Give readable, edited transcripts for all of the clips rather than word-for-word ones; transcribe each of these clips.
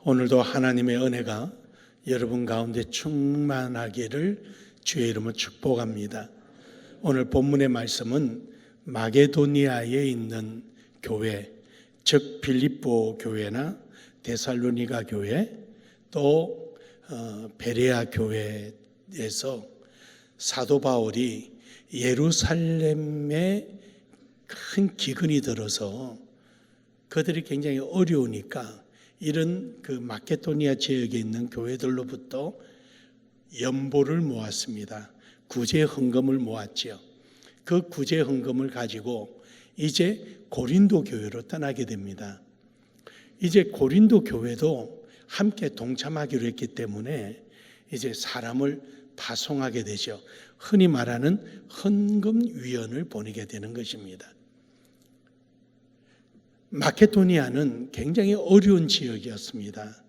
오늘도 하나님의 은혜가 여러분 가운데 충만하기를 주의 이름으로 축복합니다. 오늘 본문의 말씀은 마게도니아에 있는 교회, 즉 빌립보 교회나 데살로니가 교회, 또 베레아 교회에서 사도 바울이 예루살렘에 큰 기근이 들어서 그들이 굉장히 어려우니까 이런 그 마케도니아 지역에 있는 교회들로부터 연보를 모았습니다. 구제 헌금을 모았지요. 그 구제 헌금을 가지고 이제 고린도 교회로 떠나게 됩니다. 이제 고린도 교회도 함께 동참하기로 했기 때문에 이제 사람을 파송하게 되죠. 흔히 말하는 헌금위원을 보내게 되는 것입니다. 마케도니아는 굉장히 어려운 지역이었습니다.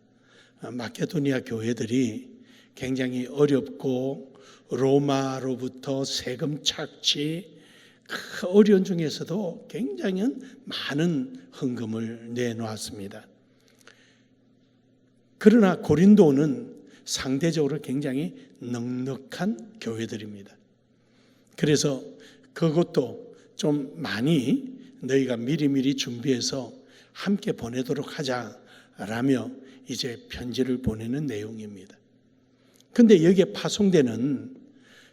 마케도니아 교회들이 굉장히 어렵고 로마로부터 세금 착취, 그 어려운 중에서도 굉장히 많은 헌금을 내놓았습니다. 그러나 고린도는 상대적으로 굉장히 넉넉한 교회들입니다. 그래서 그것도 좀 많이 너희가 미리미리 준비해서 함께 보내도록 하자라며 이제 편지를 보내는 내용입니다. 그런데 여기에 파송되는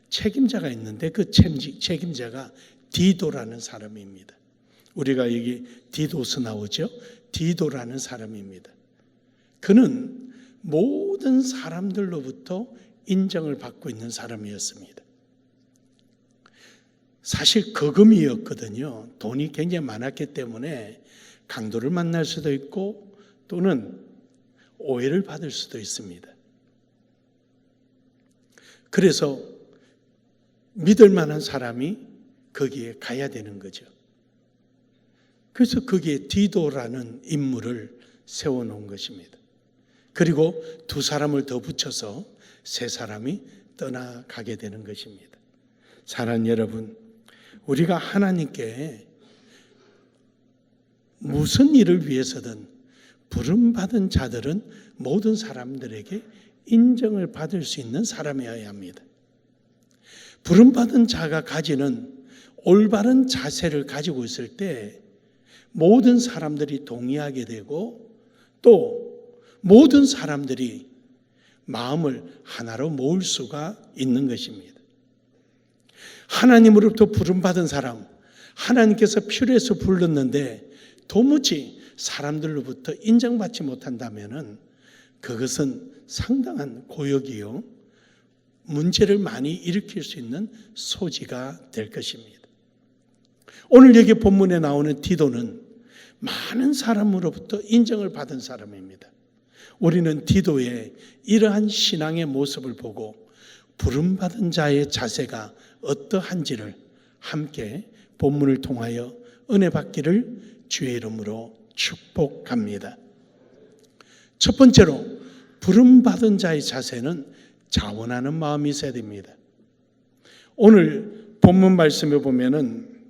책임자가 있는데 그 책임자가 디도라는 사람입니다. 우리가 여기 디도스 나오죠? 디도라는 사람입니다. 그는 모든 사람들로부터 인정을 받고 있는 사람이었습니다. 사실 거금이었거든요. 돈이 굉장히 많았기 때문에 강도를 만날 수도 있고 또는 오해를 받을 수도 있습니다. 그래서 믿을 만한 사람이 거기에 가야 되는 거죠. 그래서 거기에 디도라는 인물을 세워놓은 것입니다. 그리고 두 사람을 더 붙여서 세 사람이 떠나가게 되는 것입니다. 사랑하는 여러분, 우리가 하나님께 무슨 일을 위해서든 부름받은 자들은 모든 사람들에게 인정을 받을 수 있는 사람이어야 합니다. 부름받은 자가 가지는 올바른 자세를 가지고 있을 때 모든 사람들이 동의하게 되고 또 모든 사람들이 마음을 하나로 모을 수가 있는 것입니다. 하나님으로부터 부름받은 사람, 하나님께서 필요해서 불렀는데 도무지 사람들로부터 인정받지 못한다면 그것은 상당한 고역이요, 문제를 많이 일으킬 수 있는 소지가 될 것입니다. 오늘 여기 본문에 나오는 디도는 많은 사람으로부터 인정을 받은 사람입니다. 우리는 디도의 이러한 신앙의 모습을 보고 부름받은 자의 자세가 어떠한지를 함께 본문을 통하여 은혜 받기를 주의 이름으로 축복합니다. 첫 번째로 부름받은 자의 자세는 자원하는 마음이 있어야 됩니다. 오늘 본문 말씀에 보면은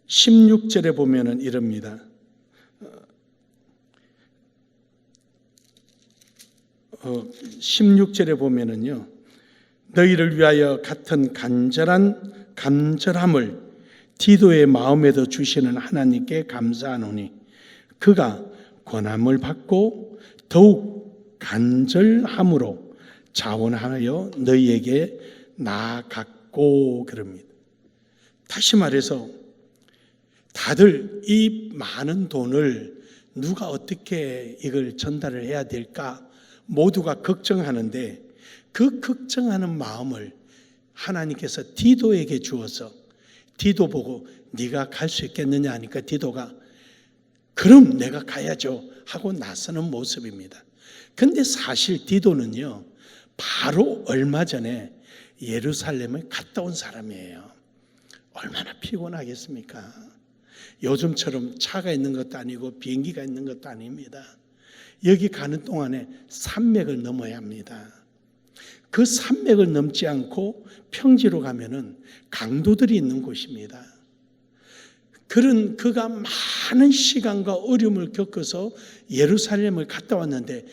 16절에 보면은 이럽니다. 16절에 보면은요, 너희를 위하여 같은 간절함을 디도의 마음에도 주시는 하나님께 감사하노니 그가 권함을 받고 더욱 간절함으로 자원하여 너희에게 나아갔고 그럽니다. 다시 말해서 다들 이 많은 돈을 누가 어떻게 이걸 전달을 해야 될까 모두가 걱정하는데 그 걱정하는 마음을 하나님께서 디도에게 주어서 디도 보고 네가 갈 수 있겠느냐 하니까 디도가 그럼 내가 가야죠 하고 나서는 모습입니다. 근데 사실 디도는요, 바로 얼마 전에 예루살렘을 갔다 온 사람이에요. 얼마나 피곤하겠습니까? 요즘처럼 차가 있는 것도 아니고 비행기가 있는 것도 아닙니다. 여기 가는 동안에 산맥을 넘어야 합니다. 그 산맥을 넘지 않고 평지로 가면은 강도들이 있는 곳입니다. 그가 많은 시간과 어려움을 겪어서 예루살렘을 갔다 왔는데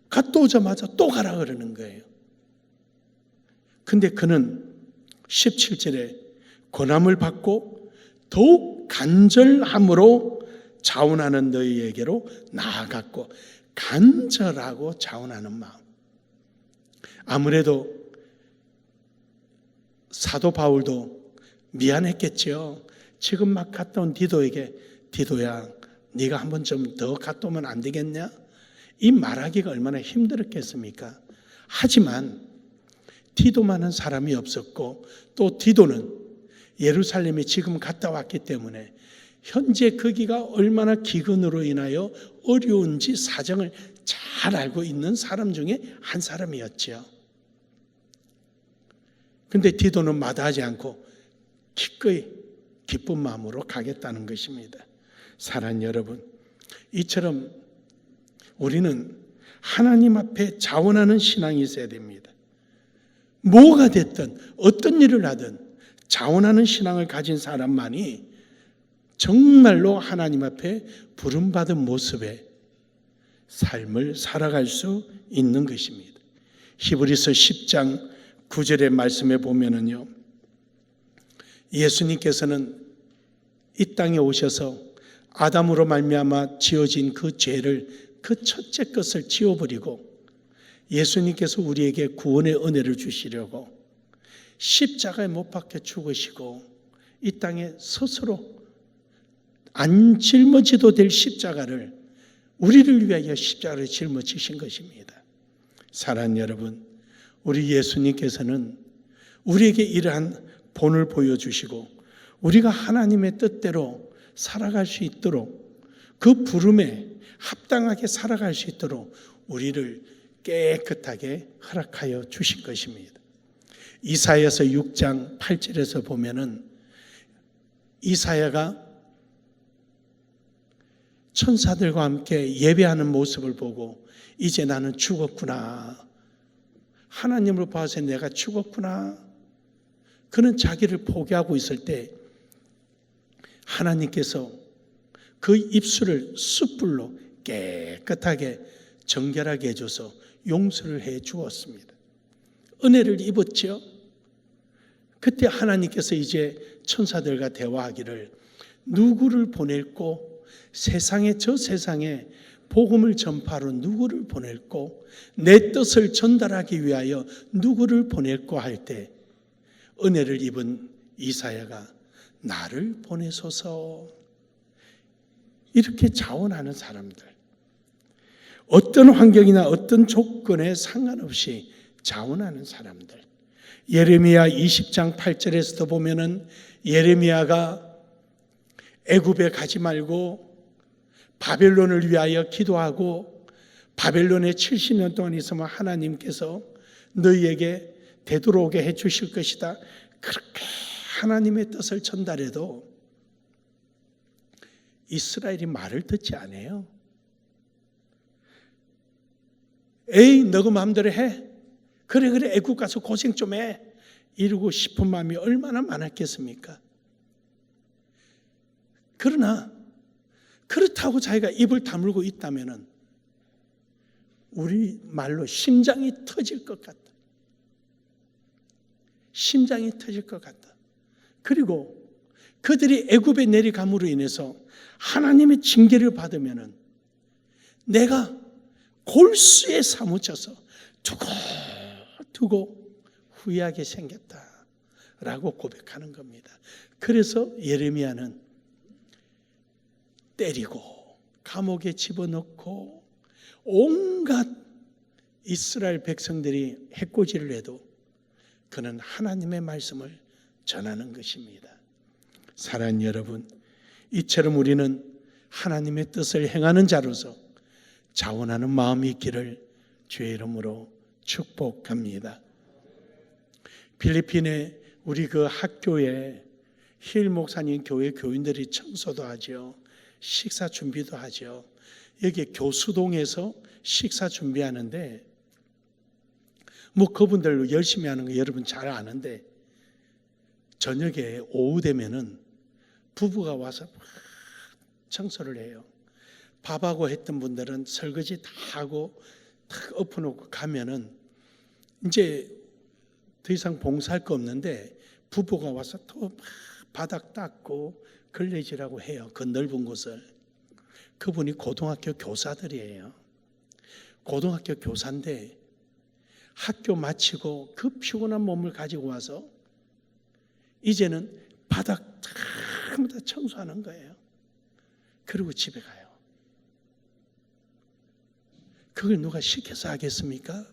갔다 오자마자 또 가라 그러는 거예요. 근데 그는 17절에 권함을 받고 더욱 간절함으로 자원하는 너희에게로 나아갔고, 간절하고 자원하는 마음. 아무래도 사도 바울도 미안했겠죠. 지금 막 갔다 온 디도에게, 디도야 네가 한번 좀 더 갔다 오면 안 되겠냐? 이 말하기가 얼마나 힘들었겠습니까? 하지만 디도만한 사람이 없었고, 또 디도는 예루살렘에 지금 갔다 왔기 때문에 현재 거기가 얼마나 기근으로 인하여 어려운지 사정을 잘 알고 있는 사람 중에 한 사람이었죠. 근데 디도는 마다하지 않고 기꺼이 기쁜 마음으로 가겠다는 것입니다. 사랑하는 여러분, 이처럼 우리는 하나님 앞에 자원하는 신앙이 있어야 됩니다. 뭐가 됐든 어떤 일을 하든 자원하는 신앙을 가진 사람만이 정말로 하나님 앞에 부름받은 모습의 삶을 살아갈 수 있는 것입니다. 히브리서 10장 9절의 말씀에 보면은요, 예수님께서는 이 땅에 오셔서 아담으로 말미암아 지어진 그 죄를, 그 첫째 것을 지워버리고 예수님께서 우리에게 구원의 은혜를 주시려고 십자가에 못 박혀 죽으시고 이 땅에 스스로 안 짊어지도 될 십자가를, 우리를 위하여 십자가를 짊어지신 것입니다. 사랑하는 여러분, 우리 예수님께서는 우리에게 이러한 본을 보여주시고 우리가 하나님의 뜻대로 살아갈 수 있도록, 그 부름에 합당하게 살아갈 수 있도록 우리를 깨끗하게 허락하여 주신 것입니다. 이사야서 6장 8절에서 보면은 이사야가 천사들과 함께 예배하는 모습을 보고 이제 나는 죽었구나, 하나님을 봐서 내가 죽었구나, 그는 자기를 포기하고 있을 때 하나님께서 그 입술을 숯불로 깨끗하게 정결하게 해줘서 용서를 해 주었습니다. 은혜를 입었죠. 그때 하나님께서 이제 천사들과 대화하기를, 누구를 보낼고, 저 세상에 복음을 전파로 누구를 보낼고, 내 뜻을 전달하기 위하여 누구를 보낼고 할 때 은혜를 입은 이사야가 나를 보내소서, 이렇게 자원하는 사람들, 어떤 환경이나 어떤 조건에 상관없이 자원하는 사람들. 예레미야 20장 8절에서도 보면은 예레미야가 애굽에 가지 말고 바벨론을 위하여 기도하고 바벨론에 70년 동안 있으면 하나님께서 너희에게 되돌아오게 해 주실 것이다, 그렇게 하나님의 뜻을 전달해도 이스라엘이 말을 듣지 않아요. 에이, 너가 마음대로 해, 그래 애국 가서 고생 좀 해, 이러고 싶은 마음이 얼마나 많았겠습니까? 그러나 그렇다고 자기가 입을 다물고 있다면 우리 말로 심장이 터질 것 같다. 심장이 터질 것 같다. 그리고 그들이 애굽에 내려감으로 인해서 하나님의 징계를 받으면 내가 골수에 사무쳐서 두고 후회하게 생겼다라고 고백하는 겁니다. 그래서 예레미야는 때리고 감옥에 집어넣고 온갖 이스라엘 백성들이 해코지를 해도 그는 하나님의 말씀을 전하는 것입니다. 사랑하는 여러분, 이처럼 우리는 하나님의 뜻을 행하는 자로서 자원하는 마음이 있기를 주의 이름으로 축복합니다. 필리핀에 우리 그 학교에 힐 목사님 교회 교인들이 청소도 하죠. 식사 준비도 하죠. 여기 교수동에서 식사 준비하는데 뭐 그분들 열심히 하는 거 여러분 잘 아는데 저녁에 오후 되면은 부부가 와서 청소를 해요. 밥하고 했던 분들은 설거지 다 하고 탁 엎어놓고 가면은 이제 더 이상 봉사할 거 없는데 부부가 와서 또 막 바닥 닦고 걸레질하고 해요. 그 넓은 곳을. 그분이 고등학교 교사들이에요. 고등학교 교사인데 학교 마치고 그 피곤한 몸을 가지고 와서 이제는 바닥 전부 다 청소하는 거예요. 그리고 집에 가요. 그걸 누가 시켜서 하겠습니까?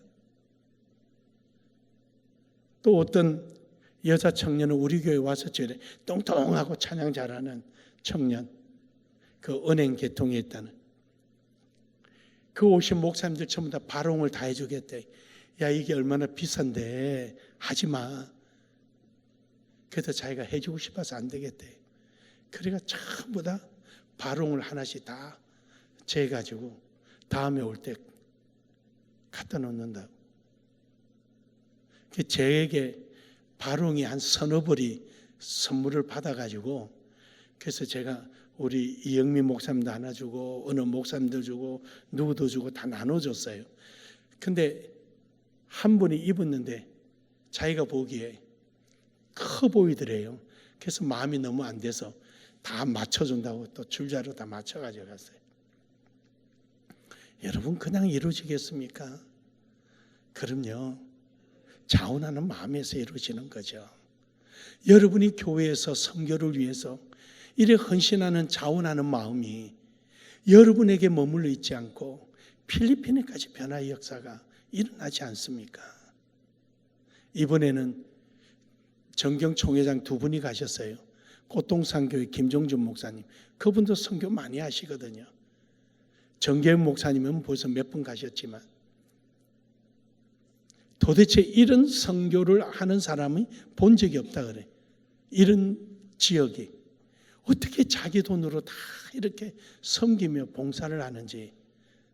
또 어떤 여자 청년은 우리 교회에 와서 저래 똥똥하고 찬양 잘하는 청년, 그 은행 계통에 있다는 그 오신 목사님들 전부 다 바롱을 다 해주겠대. 야, 이게 얼마나 비싼데 하지 마. 그래도 자기가 해주고 싶어서 안 되겠대. 그러니까 전부 다 바롱을 하나씩 다 재가지고 다음에 올 때 갖다 놓는다고. 저에게 바롱이 한 서너 벌이 선물을 받아가지고 그래서 제가 우리 이영민 목사님도 하나 주고 어느 목사님도 주고 누구도 주고 다 나눠줬어요. 근데 한 분이 입었는데 자기가 보기에 커 보이더래요. 그래서 마음이 너무 안 돼서 다 맞춰준다고 또 줄자로 다 맞춰가지고 갔어요. 여러분 그냥 이루어지겠습니까? 그럼요. 자원하는 마음에서 이루어지는 거죠. 여러분이 교회에서 선교를 위해서 이래 헌신하는 자원하는 마음이 여러분에게 머물러 있지 않고 필리핀에까지 변화의 역사가 일어나지 않습니까? 이번에는 정경 총회장 두 분이 가셨어요. 꽃동산교회 김종준 목사님. 그분도 선교 많이 하시거든요. 정계훈 목사님은 벌써 몇 번 가셨지만 도대체 이런 선교를 하는 사람이 본 적이 없다 그래. 이런 지역이 어떻게 자기 돈으로 다 이렇게 섬기며 봉사를 하는지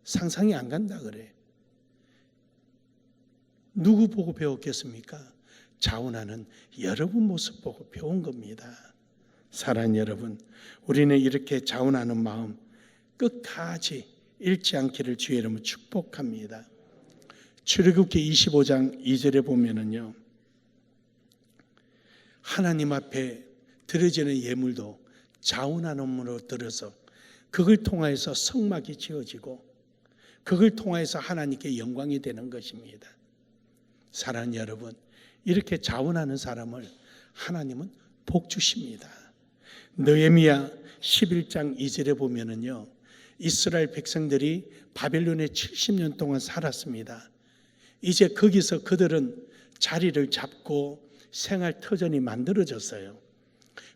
상상이 안 간다 그래. 누구 보고 배웠겠습니까? 자원하는 여러분 모습 보고 배운 겁니다. 사랑하는 여러분, 우리는 이렇게 자원하는 마음 끝까지 잃지 않기를 주의 이름으로 축복합니다. 출애굽기 25장 2절에 보면은요, 하나님 앞에 드려지는 예물도 자원함으로 들어서 그걸 통하여서 성막이 지어지고 그걸 통하여서 하나님께 영광이 되는 것입니다. 사랑하는 여러분, 이렇게 자원하는 사람을 하나님은 복 주십니다. 느헤미야 11장 2절에 보면은요, 이스라엘 백성들이 바벨론에 70년 동안 살았습니다. 이제 거기서 그들은 자리를 잡고 생활 터전이 만들어졌어요.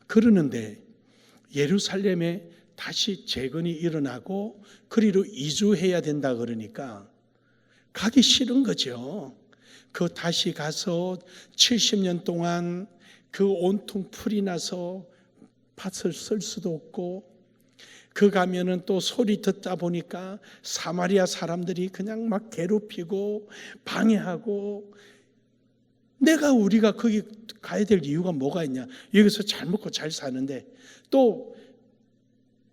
그러는데 예루살렘에 다시 재건이 일어나고 그리로 이주해야 된다 그러니까 가기 싫은 거죠. 그 다시 가서 70년 동안 그 온통 풀이 나서 밭을 쓸 수도 없고 그 가면은 또 소리 듣다 보니까 사마리아 사람들이 그냥 막 괴롭히고 방해하고 우리가 거기 가야 될 이유가 뭐가 있냐. 여기서 잘 먹고 잘 사는데 또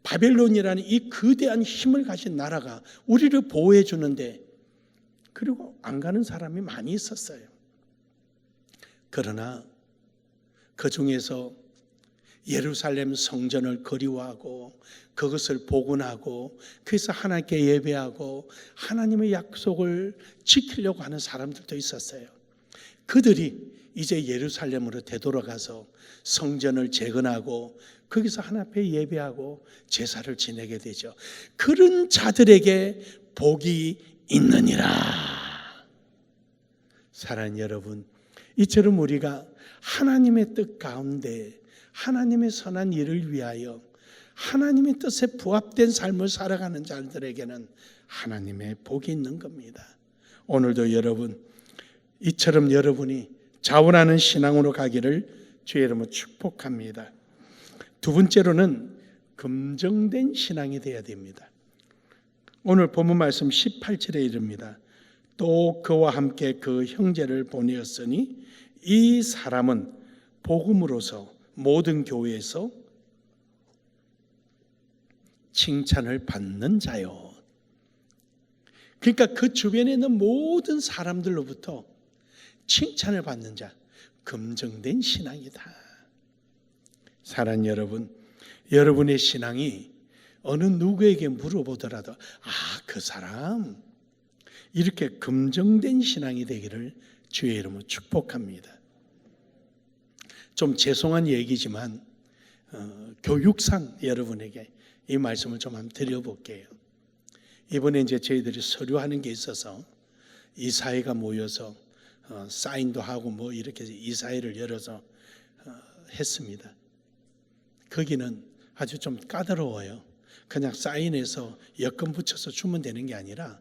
바벨론이라는 이 거대한 힘을 가진 나라가 우리를 보호해 주는데 그리고 안 가는 사람이 많이 있었어요. 그러나 그 중에서 예루살렘 성전을 그리워하고 그것을 복원하고 그래서 하나님께 예배하고 하나님의 약속을 지키려고 하는 사람들도 있었어요. 그들이 이제 예루살렘으로 되돌아가서 성전을 재건하고 거기서 하나님 앞에 예배하고 제사를 지내게 되죠. 그런 자들에게 복이 있느니라. 사랑하는 여러분, 이처럼 우리가 하나님의 뜻 가운데 하나님의 선한 일을 위하여 하나님의 뜻에 부합된 삶을 살아가는 자들에게는 하나님의 복이 있는 겁니다. 오늘도 여러분, 이처럼 여러분이 자원하는 신앙으로 가기를 주의 이름으로 축복합니다. 두 번째로는 검증된 신앙이 되어야 됩니다. 오늘 본문 말씀 18절에 이릅니다. 또 그와 함께 그 형제를 보내었으니 이 사람은 복음으로서 모든 교회에서 칭찬을 받는 자요. 그러니까 그 주변에 있는 모든 사람들로부터 칭찬을 받는 자, 검증된 신앙이다. 사랑하는 여러분, 여러분의 신앙이 어느 누구에게 물어보더라도 그 사람 이렇게 검증된 신앙이 되기를 주의 이름으로 축복합니다. 좀 죄송한 얘기지만 교육상 여러분에게 이 말씀을 좀 한번 드려볼게요. 이번에 이제 저희들이 서류하는 게 있어서 이사회가 모여서 사인도 하고 뭐 이렇게 이사회를 열어서 했습니다. 거기는 아주 좀 까다로워요. 그냥 사인해서 여권 붙여서 주면 되는 게 아니라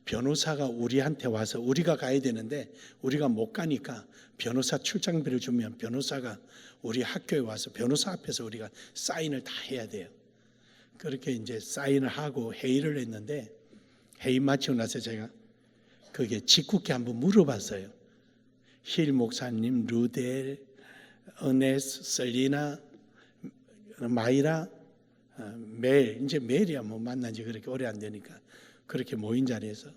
변호사가 우리한테 와서 우리가 가야 되는데 우리가 못 가니까 변호사 출장비를 주면 변호사가 우리 학교에 와서 변호사 앞에서 우리가 사인을 다 해야 돼요. 그렇게 이제 사인을 하고 회의를 했는데 회의 마치고 나서 제가 그게 직국에 한번 물어봤어요. 힐 목사님, 루델, 어네스, 셀리나, 마이라, 멜, 이제 멜이야 뭐 만난 지 그렇게 오래 안 되니까 그렇게 모인 자리에서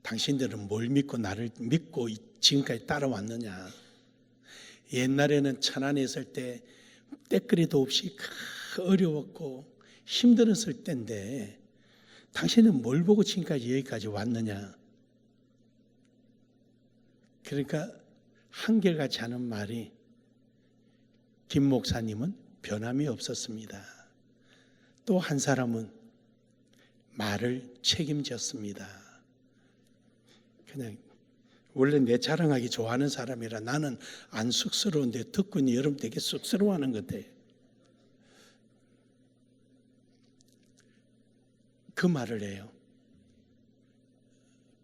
당신들은 뭘 믿고 나를 믿고 지금까지 따라왔느냐. 옛날에는 천안에 있을 때 때거리도 없이 어려웠고 힘들었을 때인데 당신은 뭘 보고 지금까지 여기까지 왔느냐. 그러니까 한결같이 하는 말이 김 목사님은 변함이 없었습니다. 또 한 사람은 말을 책임졌습니다. 그냥 원래 내 자랑하기 좋아하는 사람이라 나는 안 쑥스러운데 듣고 있는 여러분 되게 쑥스러워하는 것 같아요. 그 말을 해요.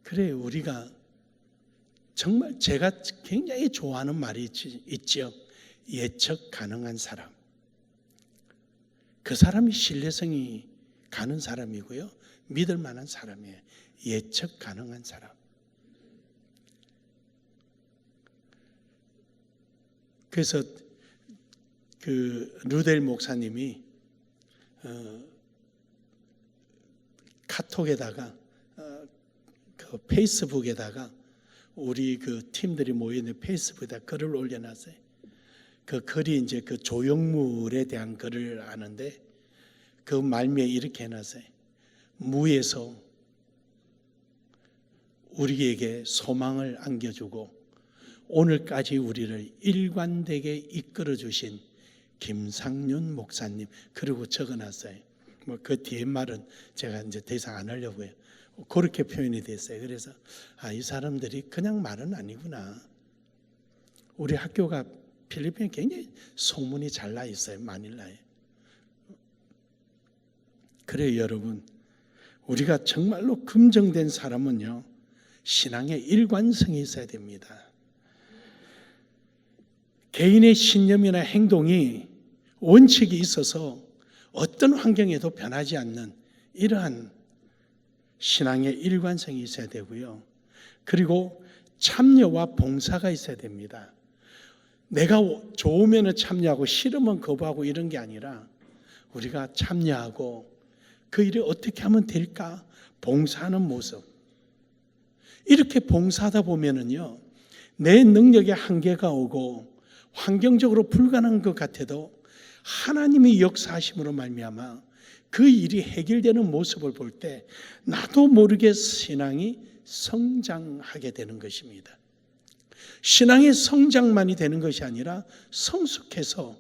그래 우리가 정말 제가 굉장히 좋아하는 말이 있죠. 예측 가능한 사람. 그 사람이 신뢰성이 가는 사람이고요. 믿을 만한 사람이에요. 예측 가능한 사람. 그래서 그 루델 목사님이 카톡에다가 그 페이스북에다가 우리 그 팀들이 모여있는 페이스북에다 글을 올려놨어요. 그 글이 이제 그 조형물에 대한 글을 아는데 그 말미에 이렇게 해놨어요. 무에서 우리에게 소망을 안겨주고 오늘까지 우리를 일관되게 이끌어주신 김상윤 목사님. 그리고 적어놨어요. 뭐 그 뒤에 말은 제가 이제 더 이상 안 하려고요. 그렇게 표현이 됐어요. 그래서 이 사람들이 그냥 말은 아니구나. 우리 학교가 필리핀에 굉장히 소문이 잘 나 있어요. 마닐라에. 그래요 여러분. 우리가 정말로 검증된 사람은요 신앙에 일관성이 있어야 됩니다. 개인의 신념이나 행동이 원칙이 있어서 어떤 환경에도 변하지 않는 이러한 신앙의 일관성이 있어야 되고요. 그리고 참여와 봉사가 있어야 됩니다. 내가 좋으면 참여하고 싫으면 거부하고 이런 게 아니라 우리가 참여하고 그 일을 어떻게 하면 될까 봉사하는 모습. 이렇게 봉사하다 보면은요 내 능력에 한계가 오고 환경적으로 불가능한 것 같아도 하나님의 역사하심으로 말미암아 그 일이 해결되는 모습을 볼 때 나도 모르게 신앙이 성장하게 되는 것입니다. 신앙의 성장만이 되는 것이 아니라 성숙해서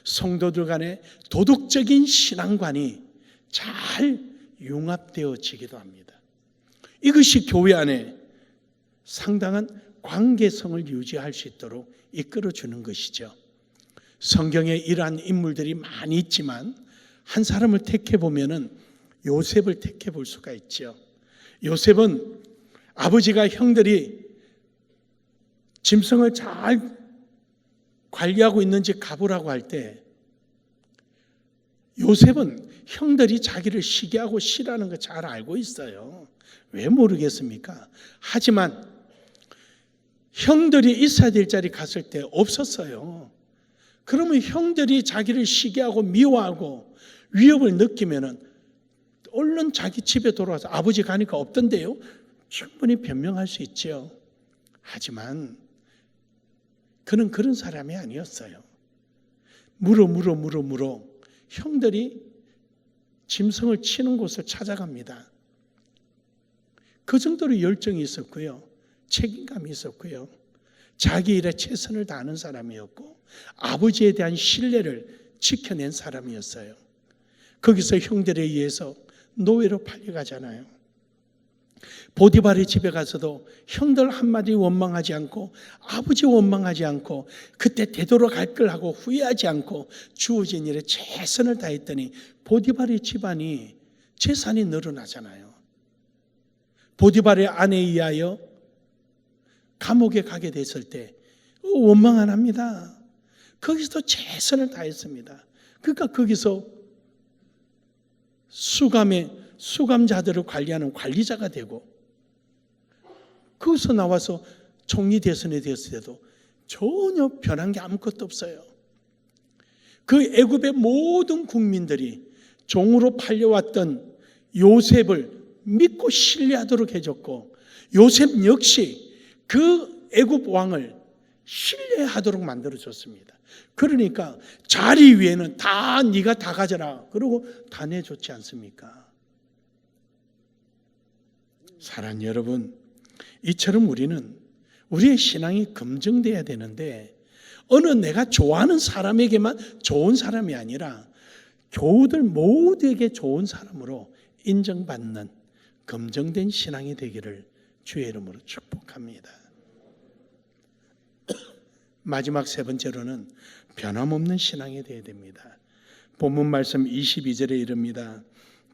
성도들 간의 도덕적인 신앙관이 잘 융합되어지기도 합니다. 이것이 교회 안에 상당한 관계성을 유지할 수 있도록 이끌어주는 것이죠. 성경에 이러한 인물들이 많이 있지만 한 사람을 택해보면 요셉을 택해볼 수가 있죠. 요셉은 아버지가 형들이 짐승을 잘 관리하고 있는지 가보라고 할 때 요셉은 형들이 자기를 시기하고 싫어하는 거 잘 알고 있어요. 왜 모르겠습니까? 하지만 형들이 있어야 될 자리 갔을 때 없었어요. 그러면 형들이 자기를 시기하고 미워하고 위협을 느끼면은 얼른 자기 집에 돌아와서 아버지 가니까 없던데요? 충분히 변명할 수 있죠. 하지만 그는 그런 사람이 아니었어요. 물어 형들이 짐승을 치는 곳을 찾아갑니다. 그 정도로 열정이 있었고요. 책임감이 있었고요. 자기 일에 최선을 다하는 사람이었고 아버지에 대한 신뢰를 지켜낸 사람이었어요. 거기서 형들에 의해서 노예로 팔려가잖아요. 보디발의 집에 가서도 형들 한마디 원망하지 않고 아버지 원망하지 않고 그때 되돌아갈 걸 하고 후회하지 않고 주어진 일에 최선을 다했더니 보디발의 집안이 재산이 늘어나잖아요. 보디발의 아내에 의하여 감옥에 가게 됐을 때 원망 안 합니다. 거기서도 최선을 다했습니다. 그러니까 거기서 수감자들을 관리하는 관리자가 되고 거기서 나와서 총리 대선에 됐을 때도 전혀 변한 게 아무것도 없어요. 그 애굽의 모든 국민들이 종으로 팔려왔던 요셉을 믿고 신뢰하도록 해줬고 요셉 역시 그 애굽 왕을 신뢰하도록 만들어줬습니다. 그러니까 자리 위에는 다 네가 다 가져라 그러고 다 내줬지 않습니까? 사랑하는 여러분, 이처럼 우리는 우리의 신앙이 검증돼야 되는데 어느 내가 좋아하는 사람에게만 좋은 사람이 아니라 교우들 모두에게 좋은 사람으로 인정받는 검증된 신앙이 되기를 주의 이름으로 축복합니다. 마지막 세 번째로는 변함없는 신앙이 되어야 됩니다. 본문 말씀 22절에 이릅니다.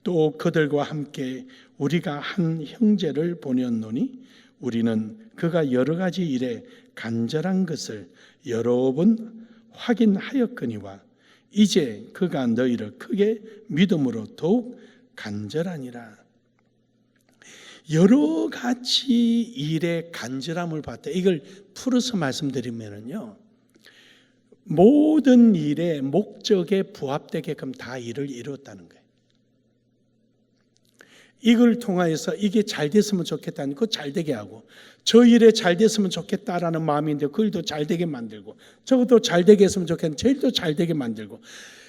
또 그들과 함께 우리가 한 형제를 보냈노니 우리는 그가 여러 가지 일에 간절한 것을 여러 번 확인하였거니와 이제 그가 너희를 크게 믿음으로 더욱 간절하니라. 여러 가지 일에 간절함을 봤다. 이걸 풀어서 말씀드리면요, 모든 일의 목적에 부합되게끔 다 일을 이루었다는 거예요. 이걸 통하여서 이게 잘 됐으면 좋겠다는 거 잘 되게 하고, 저 일에 잘 됐으면 좋겠다라는 마음인데 그 일도 잘 되게 만들고, 저것도 잘 되게 했으면 좋겠는데 저 일도 잘 되게 만들고.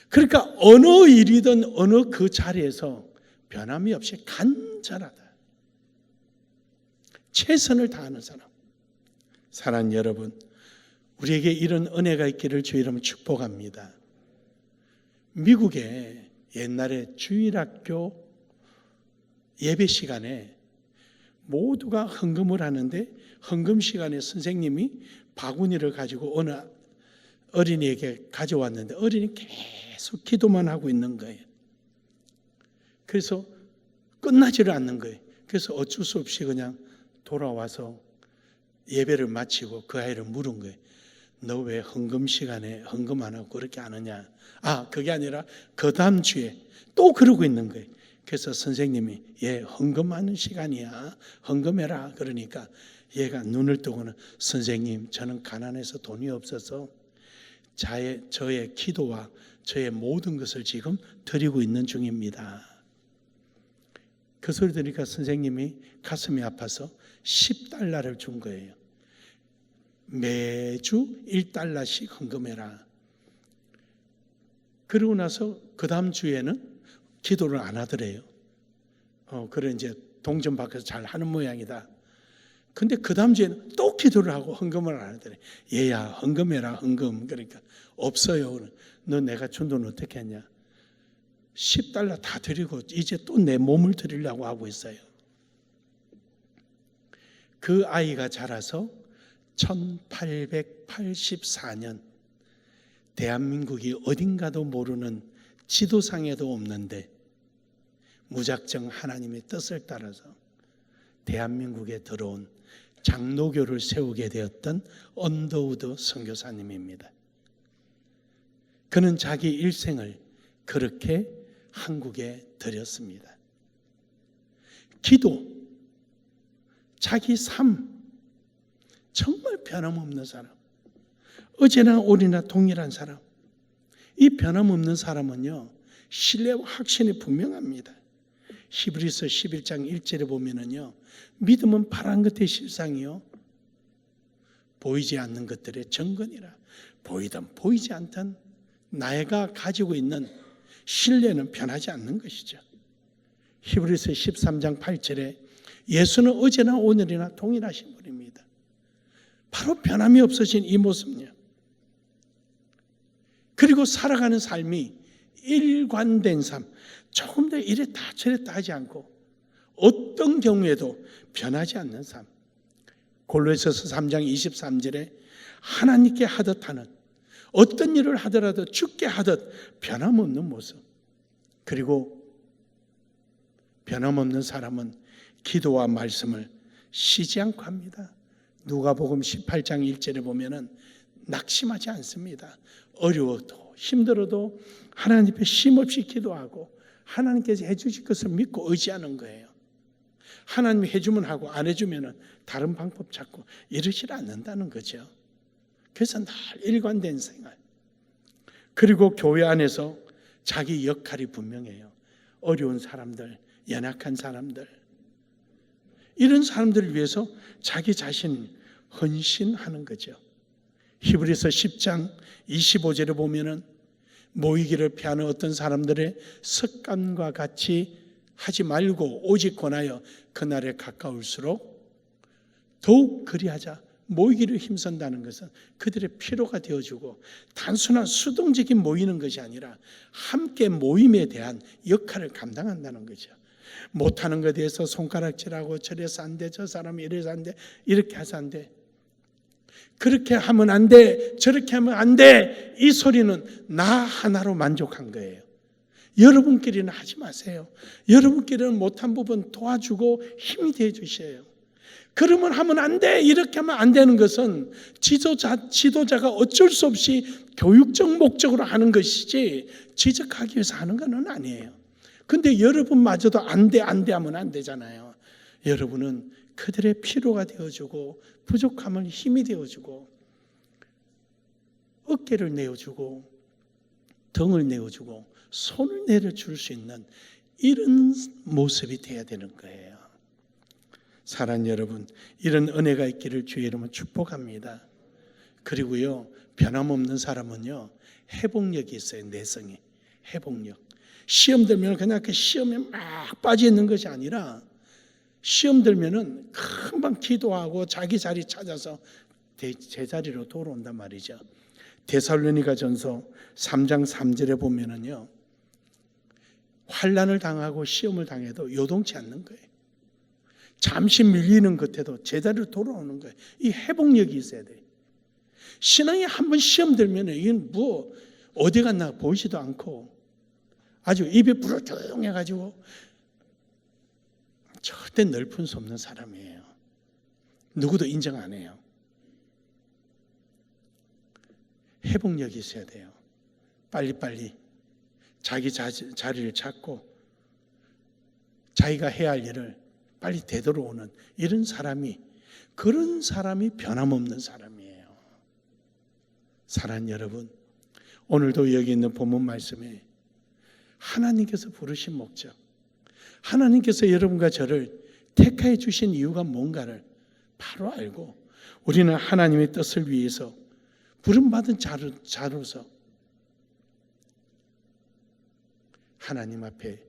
그러니까 어느 일이든 어느 그 자리에서 변함이 없이 간절하다, 최선을 다하는 사람. 사랑하는 여러분, 우리에게 이런 은혜가 있기를 주의 이름으로 축복합니다. 미국에 옛날에 주일학교 예배 시간에 모두가 헌금을 하는데 헌금 시간에 선생님이 바구니를 가지고 어느 어린이에게 가져왔는데 어린이 계속 기도만 하고 있는 거예요. 그래서 끝나지를 않는 거예요. 그래서 어쩔 수 없이 그냥 돌아와서 예배를 마치고 그 아이를 물은 거예요. 너 왜 헌금 시간에 헌금 안 하고 그렇게 하느냐? 그게 아니라 그 다음 주에 또 그러고 있는 거예요. 그래서 선생님이 헌금하는 시간이야, 헌금해라. 그러니까 얘가 눈을 뜨고는 선생님, 저는 가난해서 돈이 없어서 저의 기도와 저의 모든 것을 지금 드리고 있는 중입니다. 그 소리 들으니까 선생님이 가슴이 아파서 $10를 준 거예요. 매주 $1씩 헌금해라. 그러고 나서 그 다음 주에는 기도를 안 하더래요. 그래 이제 동전 밖에서 잘 하는 모양이다. 근데 그 다음 주에는 또 기도를 하고 헌금을 안 하더래. 얘야, 헌금해라, 헌금. 그러니까 없어요. 너 내가 준 돈 어떻게 했냐? $10 다 드리고 이제 또 내 몸을 드리려고 하고 있어요. 그 아이가 자라서 1884년 대한민국이 어딘가도 모르는 지도상에도 없는데 무작정 하나님의 뜻을 따라서 대한민국에 들어온 장로교를 세우게 되었던 언더우드 선교사님입니다. 그는 자기 일생을 그렇게 한국에 드렸습니다. 기도, 자기 삶, 정말 변함없는 사람, 어제나 오늘이나 동일한 사람. 이 변함없는 사람은요, 신뢰와 확신이 분명합니다. 히브리서 11장 1절에 보면은요, 믿음은 바란 것의 실상이요, 보이지 않는 것들의 증거니라. 보이든 보이지 않든 내가 가지고 있는 신뢰는 변하지 않는 것이죠. 히브리서 13장 8절에 예수는 어제나 오늘이나 동일하신 분입니다. 바로 변함이 없어진 이 모습이요. 그리고 살아가는 삶이 일관된 삶, 조금 더 이랬다 저랬다 하지 않고 어떤 경우에도 변하지 않는 삶. 골로새서 3장 23절에 하나님께 하듯 하는, 어떤 일을 하더라도 죽게 하듯 변함없는 모습. 그리고 변함없는 사람은 기도와 말씀을 쉬지 않고 합니다. 누가복음 18장 1절에 보면은 낙심하지 않습니다. 어려워도 힘들어도 하나님 앞에 쉼없이 기도하고 하나님께서 해주실 것을 믿고 의지하는 거예요. 하나님이 해주면 하고 안 해주면 다른 방법 찾고 이러지 않는다는 거죠. 그래서 늘 일관된 생활. 그리고 교회 안에서 자기 역할이 분명해요. 어려운 사람들, 연약한 사람들, 이런 사람들을 위해서 자기 자신 헌신하는 거죠. 히브리서 10장 25절에 보면은 모이기를 피하는 어떤 사람들의 습관과 같이 하지 말고 오직 권하여 그날에 가까울수록 더욱 그리하자. 모이기를 힘쓴다는 것은 그들의 필요가 되어주고 단순한 수동적인 모이는 것이 아니라 함께 모임에 대한 역할을 감당한다는 거죠. 못하는 것에 대해서 손가락질하고 저래서 안 돼, 저 사람이 이래서 안 돼, 이렇게 해서 안 돼, 그렇게 하면 안 돼, 저렇게 하면 안 돼, 이 소리는 나 하나로 만족한 거예요. 여러분끼리는 하지 마세요. 여러분끼리는 못한 부분 도와주고 힘이 되어 주셔요. 그러면 하면 안 돼, 이렇게 하면 안 되는 것은 지도자가 어쩔 수 없이 교육적 목적으로 하는 것이지 지적하기 위해서 하는 건 아니에요. 근데 여러분마저도 안 돼 하면 안 되잖아요. 여러분은 그들의 필요가 되어주고 부족함을 힘이 되어주고 어깨를 내어주고 등을 내어주고 손을 내려줄 수 있는 이런 모습이 돼야 되는 거예요. 사랑하는 여러분, 이런 은혜가 있기를 주의 이름으로 축복합니다. 그리고요, 변함없는 사람은요, 회복력이 있어요. 내성이 회복력. 시험 들면 그냥 그 시험에 막 빠져 있는 것이 아니라 시험 들면은 금방 기도하고 자기 자리 찾아서 제자리로 돌아온단 말이죠. 데살로니가전서 3장 3절에 보면은요, 환난을 당하고 시험을 당해도 요동치 않는 거예요. 잠시 밀리는 것에도 제자리로 돌아오는 거예요. 이 회복력이 있어야 돼요. 신앙이 한번 시험 들면 이건 뭐 어디 갔나 보이지도 않고 아주 입이 부르렁해가지고 절대 넓은 수 없는 사람이에요. 누구도 인정 안 해요. 회복력이 있어야 돼요. 빨리빨리 자기 자리를 찾고 자기가 해야 할 일을 빨리 되돌아오는 이런 사람이, 그런 사람이 변함없는 사람이에요. 사랑하는 여러분, 오늘도 여기 있는 본문 말씀에 하나님께서 부르신 목적, 하나님께서 여러분과 저를 택하여 주신 이유가 뭔가를 바로 알고 우리는 하나님의 뜻을 위해서 부름받은 자로서 하나님 앞에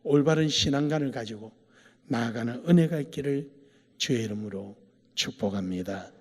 올바른 신앙관을 가지고 나아가는 은혜가 있기를 주의 이름으로 축복합니다.